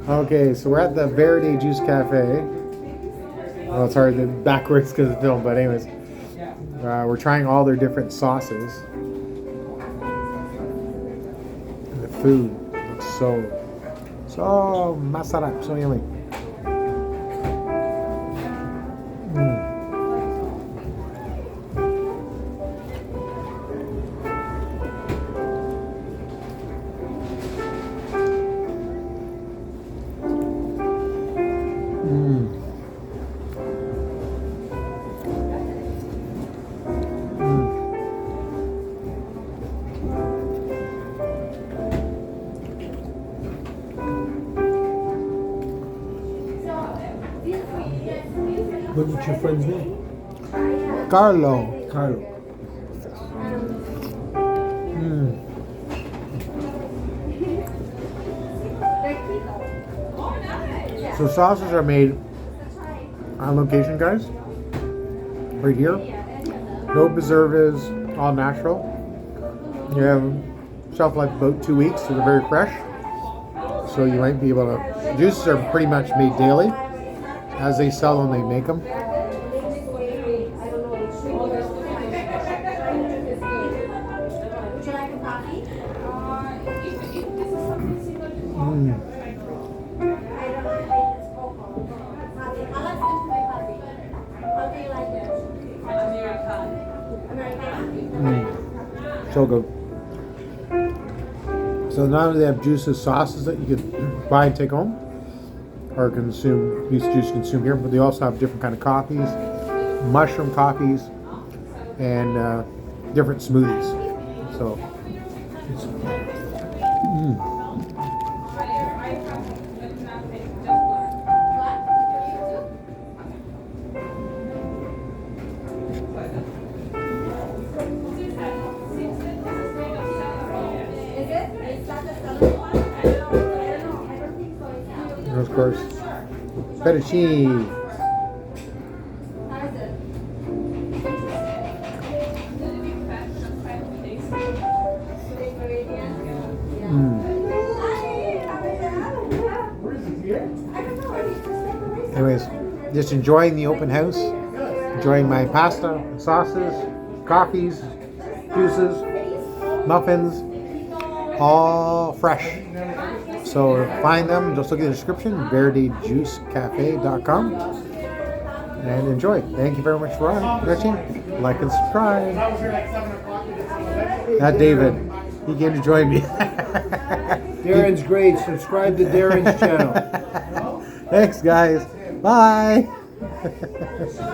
Okay, so we're at the Verde Juice Cafe. Oh, it's hard to backwards because of film, but anyways, we're trying all their different sauces. And the food looks so masarap, so yummy. What's your friend's name? Carlo. Carlo. So sauces are made on location, guys. Right here. No preservatives, all natural. You have shelf life about 2 weeks, so they're very fresh. So you might be able to. Juices are pretty much made daily. As they sell them, they make them. So good. So not only they have juices, sauces that you can buy and take home, or consume, use juice consume here, but they also have different kind of coffees, mushroom coffees, and different smoothies. So it's, and of course, fettuccine. Anyways, just enjoying the open house, enjoying my pasta, sauces, coffees, juices, muffins, all fresh. So find them, just look at the description, verdejuicecafe.com, and enjoy. Thank you very much for watching. Like and subscribe. Not David. He came to join me. Darren's great. Subscribe to Darren's channel. Thanks, guys. Bye.